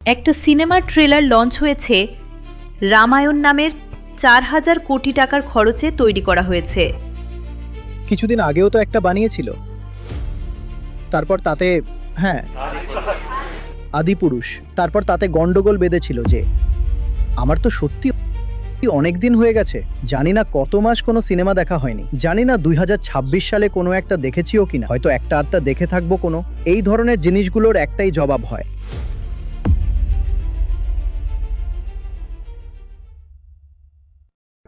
একটা সিনেমার trailer launch হয়েছে। রামায়ণ নামের ৪,০০০ কোটি টাকার খরচে তৈরি করা হয়েছে। কিছুদিন আগেও তো একটা বানিয়েছিল, তারপর তাতে হ্যাঁ আদিপুরুষ, তারপর তাতে গন্ডগোল বেঁধেছিল যে আমার তো সত্যি অনেক দিন হয়ে গেছে, জানি না কত মাস কোনো সিনেমা দেখা হয়নি, জানি না 2026 সালে কোনো একটা দেখেছিও কিনা, হয়তো একটা আধটা দেখে থাকবো। কোনো এই ধরনের জিনিসগুলোর একটাই জবাব হয়,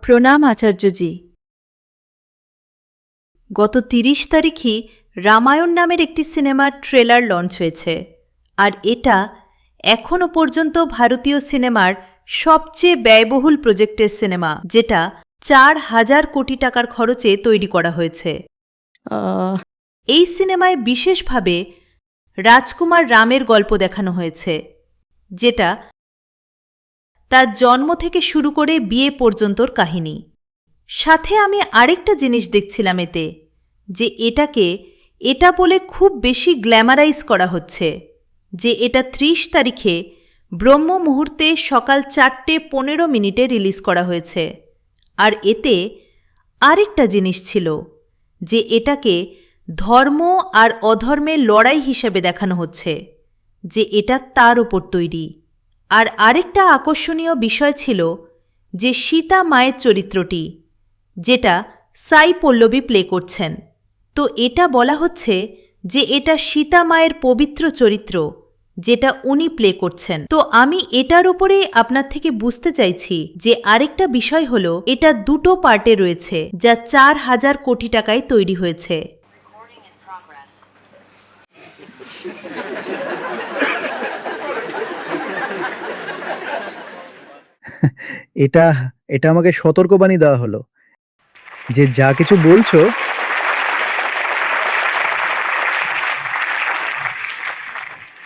প্রণাম আচার্যজি। গত ৩০ তারিখই রামায়ণ নামের একটি সিনেমার ট্রেলার লঞ্চ হয়েছে, আর এটা এখনও পর্যন্ত ভারতীয় সিনেমার সবচেয়ে ব্যয়বহুল প্রজেক্টের সিনেমা, যেটা ৪,০০০ কোটি টাকার খরচে তৈরি করা হয়েছে। এই সিনেমায় বিশেষভাবে রাজকুমার রামের গল্প দেখানো হয়েছে, যেটা তার জন্ম থেকে শুরু করে বিয়ে পর্যন্তর কাহিনী। সাথে আমি আরেকটা জিনিস দেখছিলাম এতে, যে এটাকে এটা বলে খুব বেশি গ্ল্যামারাইজ করা হচ্ছে যে এটা ৩০ তারিখে ব্রহ্ম মুহূর্তে সকাল ৪:১৫ রিলিজ করা হয়েছে। আর এতে আরেকটা জিনিস ছিল যে এটাকে ধর্ম আর অধর্মের লড়াই হিসেবে দেখানো হচ্ছে, যে এটা তার ওপর তৈরি। আর আরেকটা আকর্ষণীয় বিষয় ছিল যে সীতা মায়ের চরিত্রটি, যেটা সাই পল্লবী প্লে করছেন। তো এটা বলা হচ্ছে যে এটা সীতা মায়ের পবিত্র চরিত্র, যেটা উনি প্লে করছেন। তো আমি এটার ওপরে আপনার থেকে বুঝতে চাইছি যে আরেকটা বিষয় হলো, এটা দুটো পার্টে রয়েছে, যা ৪,০০০ কোটি টাকায় তৈরি হয়েছে। এটা এটা আমাকে সতর্কবাণী দেওয়া হলো যে যা কিছু বলছো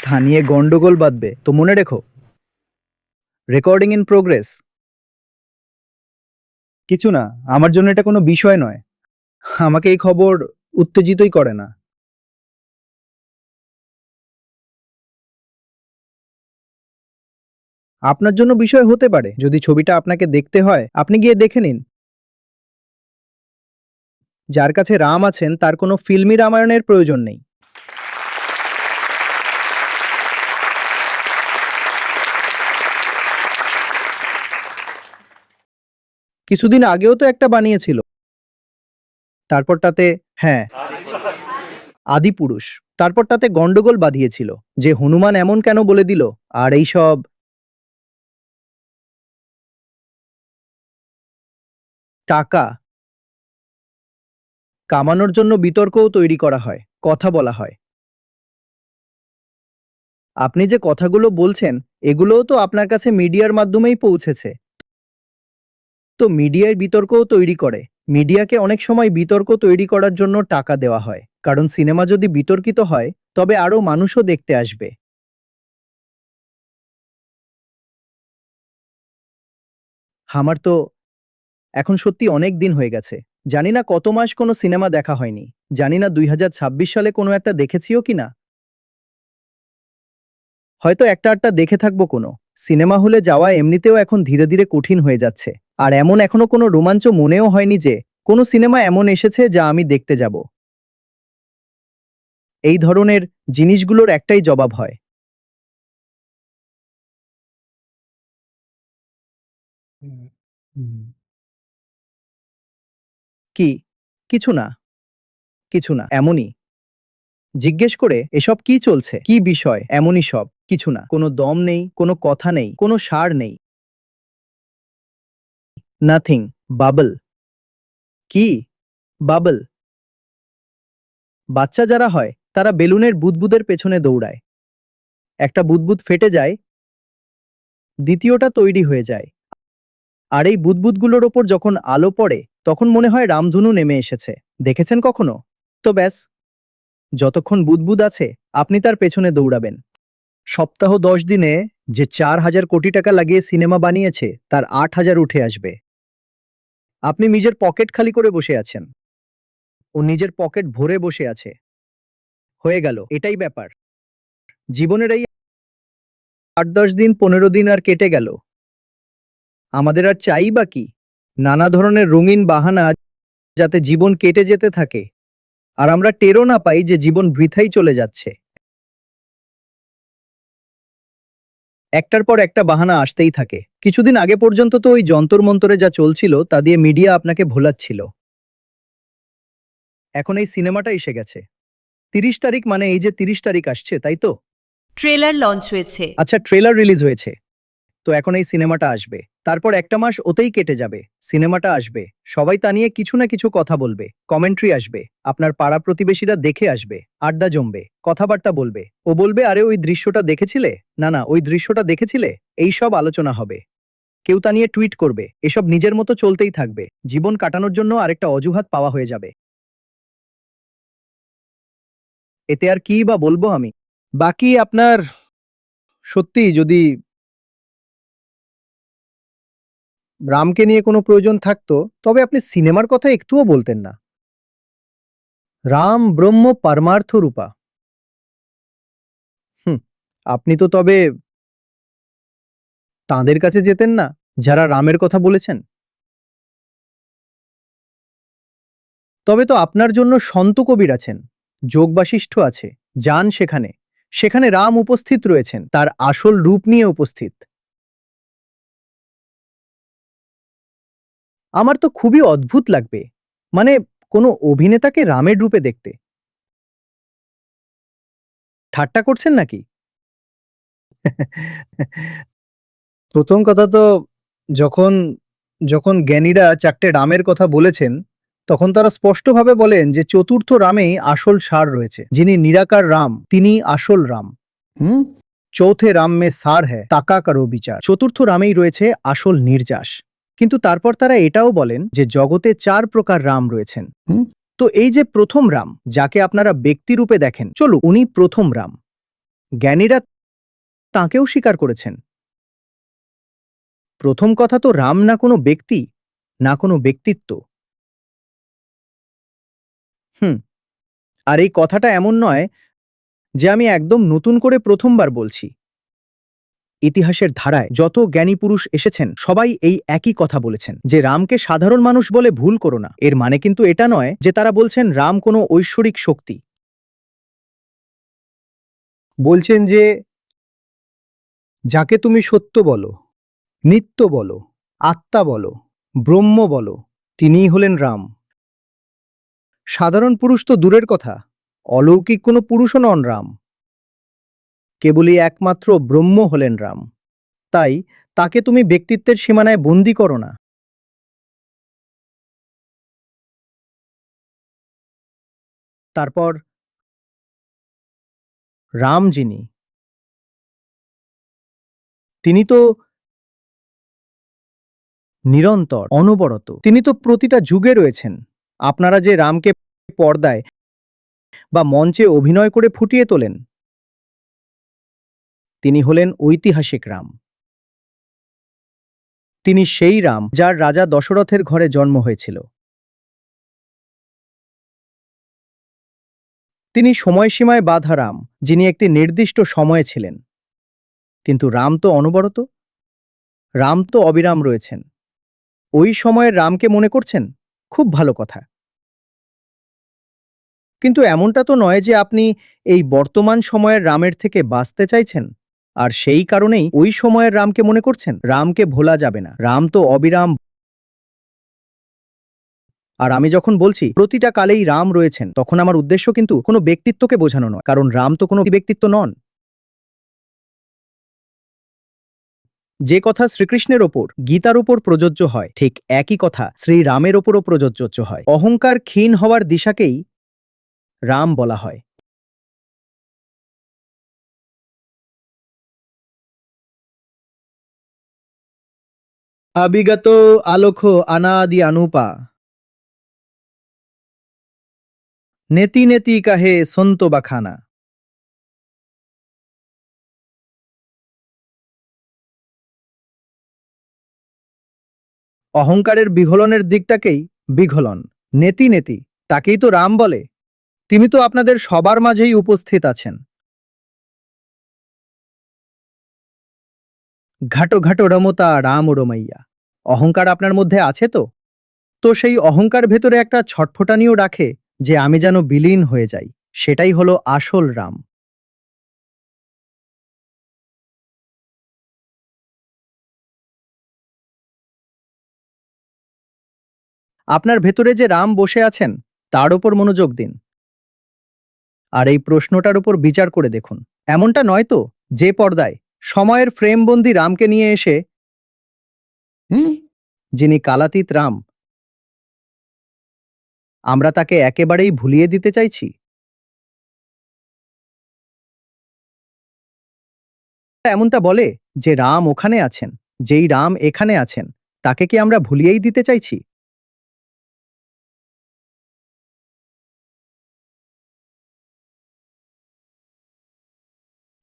তা নিয়ে গন্ডগোল বাঁধবে, তো মনে রেখো, রেকর্ডিং ইন প্রোগ্রেস। কিছু না, আমার জন্য এটা কোনো বিষয় নয়, আমাকে এই খবর উত্তেজিতই করে না। আপনার জন্য বিষয় হতে পারে, যদি ছবিটা আপনাকে দেখতে হয় আপনি গিয়ে দেখে নিন। যার কাছে রাম আছেন তার কোনো ফিল্মি রামায়ণের প্রয়োজন নেই। কিছুদিন আগেও তো একটা বানিয়েছিল, তারপর তাতে হ্যাঁ আদিপুরুষ, তারপর তাতে গন্ডগোল বাঁধিয়েছিল যে হনুমান এমন কেন বলে দিল, আর এই সব টাকা কামানোর জন্য বিতর্কও তৈরি করা হয়, কথা বলা হয়। আপনি যে কথাগুলো বলছেন এগুলোও তো আপনার কাছে মিডিয়ার মাধ্যমেই পৌঁছেছে, তো মিডিয়ায় বিতর্কও তৈরি করে। মিডিয়াকে অনেক সময় বিতর্ক তৈরি করার জন্য টাকা দেওয়া হয়, কারণ সিনেমা যদি বিতর্কিত হয় তবে আরও মানুষও দেখতে আসবে। আমার তো এখন সত্যি অনেক দিন হয়ে গেছে, জানি না কত মাস কোনো সিনেমা দেখা হয়নি, জানি না 2026 সালে কোনো একটা দেখেছিও কিনা, হয়তো একটা আধটা দেখে থাকবো। কোনো সিনেমা হলে যাওয়া এমনিতেও এখন ধীরে ধীরে কঠিন হয়ে যাচ্ছে, আর এমন এখনো কোনো রোমাঞ্চ মনেও হয়নি যে কোনো সিনেমা এমন এসেছে যা আমি দেখতে যাব। এই ধরনের জিনিসগুলোর একটাই জবাব হয়, কি কিছু না, কিছু না, এমনই। জিজ্ঞেস করে এসব কি চলছে, কি বিষয়, এমনই সব, কিছু না, কোনো দম নেই, কোনো কথা নেই, কোনো সার নেই, নাথিং। বাবল। কি বাবল? বাচ্চা যারা হয় তারা বেলুনের বুদবুদের পেছনে দৌড়ায়, একটা বুদবুদ ফেটে যায়, দ্বিতীয়টা তৈরি হয়ে যায়, আর এই বুদবুদগুলোর ওপর যখন আলো পড়ে তখন মনে হয় রামধনু নেমে এসেছে। দেখেছেন কখনো? তো ব্যাস, যতক্ষণ বুদবুদ আছে আপনি তার পেছনে দৌড়াবেন। সপ্তাহ 10 দিনে যে 4,000 কোটি টাকা লাগিয়ে সিনেমা বানিয়েছে তার 8,000 উঠে আসবে। আপনি নিজের পকেট খালি করে বসে আছেন, ও নিজের পকেট ভরে বসে আছে। হয়ে গেল, এটাই ব্যাপার জীবনের। এই 8-10 দিন 15 দিন আর কেটে গেল। আমাদের আর চাই বা কি? নানা ধরনের রঙিন বাহানা, যাতে জীবন কেটে যেতে থাকে আর আমরা টেরও না পাই যে জীবন বৃথাই চলে যাচ্ছে। একটার পর একটা বাহানা আসতেই থাকে। কিছুদিন আগে পর্যন্ত তো ওই যন্তর মন্তরে যা চলছিল তা দিয়ে মিডিয়া আপনাকে ভোলাচ্ছিল। এখন এই সিনেমাটা এসে গেছে। 30 তারিখ, মানে এই যে 30 তারিখ আসছে, তাই তো? ট্রেলার লঞ্চ হয়েছে। আচ্ছা, ট্রেলার রিলিজ হয়েছে, তো এখন এই সিনেমাটা আসবে। তারপর একটা মাস ওতেই কেটে যাবে, সিনেমাটা আসবে, সবাই তা নিয়ে কিছু না কিছু কথা বলবে, কমেন্ট্রি আসবে, আপনার পাড়া প্রতিবেশীরা দেখে আসবে, আড্ডা জমবে, কথাবার্তা বলবে। ও বলবে, আরে ওই দৃশ্যটা দেখেছিলে, না না ওই দৃশ্যটা দেখেছিলে, এই সব আলোচনা হবে। কেউ তা নিয়ে টুইট করবে, এসব নিজের মতো চলতেই থাকবে। জীবন কাটানোর জন্য আরেকটা অজুহাত পাওয়া হয়ে যাবে। এতে আর কি বা বলবো আমি? বাকি আপনার সত্যি যদি রামকে নিয়ে কোনো প্রয়োজন থাকতো, তবে আপনি সিনেমার কথা একটুও বলতেন না। রাম ব্রহ্ম পরমার্থ রূপা। হুম, আপনি তো তবে তাঁদের কাছে যেতেন না যারা রামের কথা বলেছেন? তবে তো আপনার জন্য সন্ত কবির আছেন, যোগ বাশিষ্ঠ আছে, যান সেখানে। সেখানে রাম উপস্থিত রয়েছেন, তার আসল রূপ নিয়ে উপস্থিত। আমার তো খুবই অদ্ভুত লাগবে, মানে কোনো অভিনেতাকে রামের রূপে দেখতে। ঠাট্টা করছেন নাকি? প্রথম কথা তো, যখন যখন জ্ঞানীরা 4টে রামের কথা বলেছেন, তখন তারা স্পষ্টভাবে বলেন যে চতুর্থ রামেই আসল সার রয়েছে। যিনি নিরাকার রাম, তিনি আসল রাম। হুম, চৌথে রাম মে সার হ্যায়, তাকা করো বিচার। চতুর্থ রামেই রয়েছে আসল নির্যাস। কিন্তু তারপর তারা এটাও বলেন যে জগতে 4 প্রকার রাম রয়েছেন। তো এই যে প্রথম রাম, যাকে আপনারা ব্যক্তিরূপে দেখেন, চলুক উনি প্রথম রাম। জ্ঞানীরা তাঁকেও স্বীকার করেছেন। প্রথম কথা তো, রাম না কোনো ব্যক্তি, না কোনো ব্যক্তিত্ব। হুম, আর এই কথাটা এমন নয় যে আমি একদম নতুন করে প্রথমবার বলছি। ইতিহাসের ধারায় যত জ্ঞানী পুরুষ এসেছেন, সবাই এই একই কথা বলেছেন যে রামকে সাধারণ মানুষ বলে ভুল করো না। এর মানে কিন্তু এটা নয় যে তারা বলছেন রাম কোনো ঐশ্বরিক শক্তি। বলছেন যে যাকে তুমি সত্য বলো, নিত্য বলো, আত্মা বলো, ব্রহ্ম বলো, তিনিই হলেন রাম। সাধারণ পুরুষ তো দূরের কথা, অলৌকিক কোনো পুরুষও নন রাম। কেবলই একমাত্র ব্রহ্ম হলেন রাম। তাই তাকে তুমি ব্যক্তিত্বের সীমানায় বন্দী করো না। তারপর রাম যিনি, তিনি তো নিরন্তর, অনবরত, তিনি তো প্রতিটা যুগে রয়েছেন। আপনারা যে রামকে পর্দায় বা মঞ্চে অভিনয় করে ফুটিয়ে তোলেন, তিনি হলেন ঐতিহাসিক রাম। তিনি সেই রাম যার রাজা দশরথের ঘরে জন্ম হয়েছিল। তিনি সময়সীমায় বাঁধা রাম, যিনি একটি নির্দিষ্ট সময়ে ছিলেন। কিন্তু রাম তো অনবরত, রাম তো অবিরাম রয়েছেন। ওই সময়ের রামকে মনে করছেন, খুব ভালো কথা। কিন্তু এমনটা তো নয় যে আপনি এই বর্তমান সময়ের রামের থেকে বাঁচতে চাইছেন, আর সেই কারণেই ওই সময়ের রামকে মনে করছেন। রামকে ভোলা যাবে না, রাম তো অবিরাম। আর আমি যখন বলছি প্রতিটা কালেই রাম রয়েছেন, তখন আমার উদ্দেশ্য কিন্তু কোনো ব্যক্তিত্বকে বোঝানো নয়, কারণ রাম তো কোনো ব্যক্তিত্ব নন। যে কথা শ্রীকৃষ্ণের ওপর, গীতার ওপর প্রযোজ্য হয়, ঠিক একই কথা শ্রীরামের ওপরও প্রযোজ্য হয়। অহংকার ক্ষীণ হওয়ার দিশাকেই রাম বলা হয়। আবিগত আলোক অনাদি অনুপা, নেতি নেতি কাহে সন্ত বাখানা। অহংকারের বিঘলনের দিকটাকেই বিঘলন, নেতি নেতি, তাকেই তো রাম বলে। তিনি তো আপনাদের সবার মাঝেই উপস্থিত আছেন। ঘাটো ঘাটো রমতা রাম রমাইয়া। অহংকার আপনার মধ্যে আছে তো? তো সেই অহংকার ভেতরে একটা ছটফটানিও রাখে যে আমি যেন বিলীন হয়ে যাই। সেটাই হলো আসল রাম। আপনার ভেতরে যে রাম বসে আছেন তার ওপর মনোযোগ দিন। আর এই প্রশ্নটার উপর বিচার করে দেখুন, এমনটা নয় তো যে পর্দায় সময়ের ফ্রেমবন্দি রামকে নিয়ে এসে যিনি কালাতীত রাম, আমরা তাকে একেবারেই ভুলিয়ে দিতে চাইছি? এমনটা বলে যে রাম ওখানে আছেন, যেই রাম এখানে আছেন, তাকে কি আমরা ভুলিয়েই দিতে চাইছি?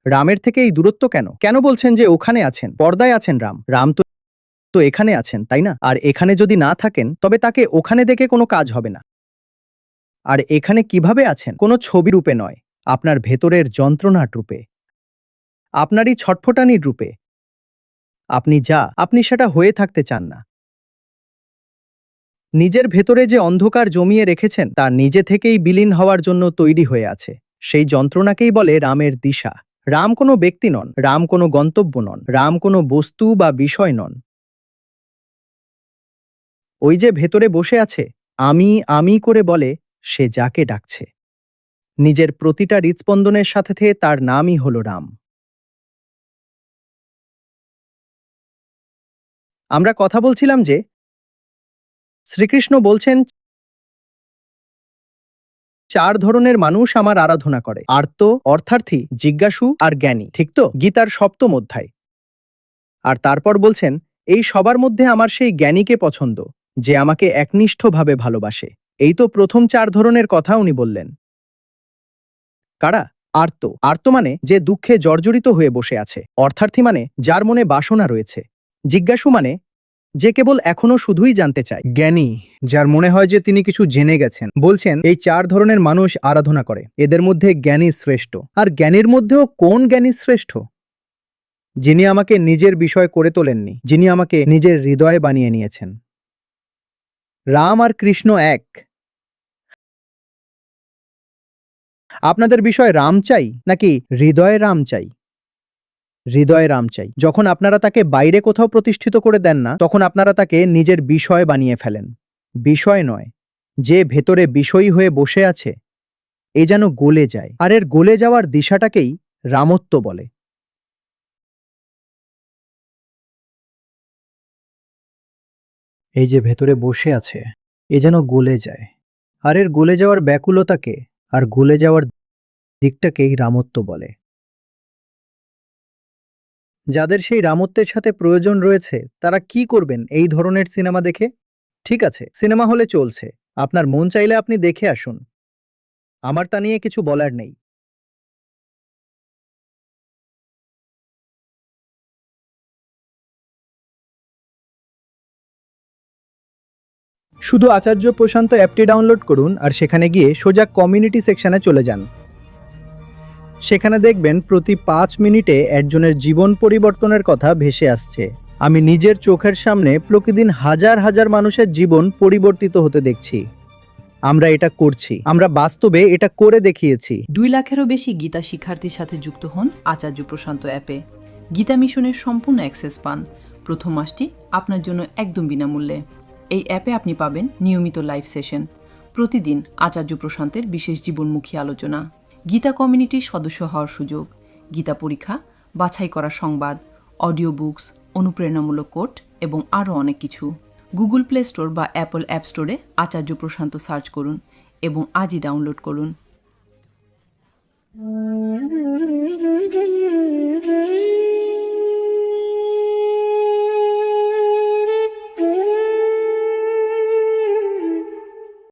রামের থেকে এই দূরত্ব কেন? কেন বলছেন যে ওখানে আছেন, পর্দায় আছেন রাম? রাম তো তো এখানে আছেন, তাই না? আর এখানে যদি না থাকেন তবে তাকে ওখানে দেখে কোনো কাজ হবে না। আর এখানে কিভাবে আছেন? কোনো ছবি রূপে নয়, আপনার ভেতরের যন্ত্রণার রূপে, আপনারই ছটফটানির রূপে। আপনি যা, আপনি সেটা হয়ে থাকতে চান না। নিজের ভেতরে যে অন্ধকার জমিয়ে রেখেছেন তা নিজে থেকেই বিলীন হওয়ার জন্য তৈরি হয়ে আছে। সেই যন্ত্রণাকেই বলে রামের দিশা। রাম কোনো ব্যক্তি নন, রাম কোনো গন্তব্য নন, রাম কোনো বস্তু বা বিষয় নন। ওই যে ভেতরে বসে আছে, আমি আমি করে বলে, সে যাকে ডাকছে। নিজের প্রতিটা হৃৎস্পন্দনের সাথে তার নামই হলো রাম। আমরা কথা বলছিলাম যে শ্রীকৃষ্ণ বলছেন 4 ধরনের মানুষ আমার আরাধনা করে: আর্ত, অর্থার্থী, জিজ্ঞাসু আর জ্ঞানী। ঠিক তো? গীতার 7ম অধ্যায়। আর তারপর বলছেন, এই সবার মধ্যে আমার সেই জ্ঞানীকে পছন্দ, যে আমাকে একনিষ্ঠভাবে ভালোবাসে। এই তো প্রথম 4 ধরনের কথা উনি বললেন। কারা? আর্ত। আর্ত মানে যে দুঃখে জর্জরিত হয়ে বসে আছে। অর্থার্থী মানে যার মনে বাসনা রয়েছে। জিজ্ঞাসু মানে যে কেবল এখনো শুধুই জানতে চায়। জ্ঞানী, যার মনে হয় যে তিনি কিছু জেনে গেছেন। বলছেন এই 4 ধরনের মানুষ আরাধনা করে, এদের মধ্যে জ্ঞানী শ্রেষ্ঠ। আর জ্ঞানীর মধ্যেও কোন জ্ঞানী শ্রেষ্ঠ? যিনি আমাকে নিজের বিষয় করে তোলেননি, যিনি আমাকে নিজের হৃদয়ে বানিয়ে নিয়েছেন। রাম আর কৃষ্ণ এক। আপনাদের বিষয় রাম চাই নাকি হৃদয়ে রাম চাই? হৃদয়ে রাম চাই। যখন আপনারা তাকে বাইরে কোথাও প্রতিষ্ঠিত করে দেন না, তখন আপনারা তাকে নিজের বিষয় বানিয়ে ফেলেন। বিষয় নয়, যে ভেতরে বিষয়ী হয়ে বসে আছে, এ যেন গলে যায়। আর এর গলে যাওয়ার দিশাটাকেই রামত্ব বলে। এই যে ভেতরে বসে আছে, এ যেন গলে যায়। আর এর গলে যাওয়ার ব্যাকুলতাকে আর গলে যাওয়ার দিকটাকেই রামত্ব বলে। যাদের সেই রামত্বের সাথে প্রয়োজন রয়েছে তারা কি করবেন এই ধরনের সিনেমা দেখে? ঠিক আছে, সিনেমা হলে চলছে, আপনার মন চাইলে আপনি দেখে আসুন, আমার তা নিয়ে কিছু বলার নেই। শুধু আচার্য প্রশান্ত অ্যাপটি ডাউনলোড করুন আর সেখানে গিয়ে সোজা কমিউনিটি সেকশনে চলে যান। সেখানে দেখবেন প্রতি 5 মিনিটে একজনের জীবন পরিবর্তনের কথা ভেসে আসছে। আমি নিজের চোখের সামনে প্রতিদিন হাজার হাজার মানুষের জীবন পরিবর্তিত হতে দেখছি। আমরা এটা করছি, আমরা বাস্তবে এটা করে দেখিয়েছি। 2 লাখেরও বেশি গীতা শিক্ষার্থীর সাথে যুক্ত হন আচার্য প্রশান্ত অ্যাপে। গীতা মিশনের সম্পূর্ণ অ্যাক্সেস পান। প্রথম মাসটি আপনার জন্য একদম বিনামূল্যে। এই অ্যাপে আপনি পাবেন নিয়মিত লাইভ সেশন, প্রতিদিন আচার্য প্রশান্তের বিশেষ জীবনমুখী আলোচনা, গীতা কমিউনিটির সদস্য হওয়ার সুযোগ, গীতা পরীক্ষা, বাছাই করা সংবাদ, অডিও বুকস, অনুপ্রেরণামূলক কোট এবং আরও অনেক কিছু। গুগল প্লে স্টোর বা অ্যাপল অ্যাপ স্টোরে আচার্য প্রশান্ত সার্চ করুন এবং আজই ডাউনলোড করুন।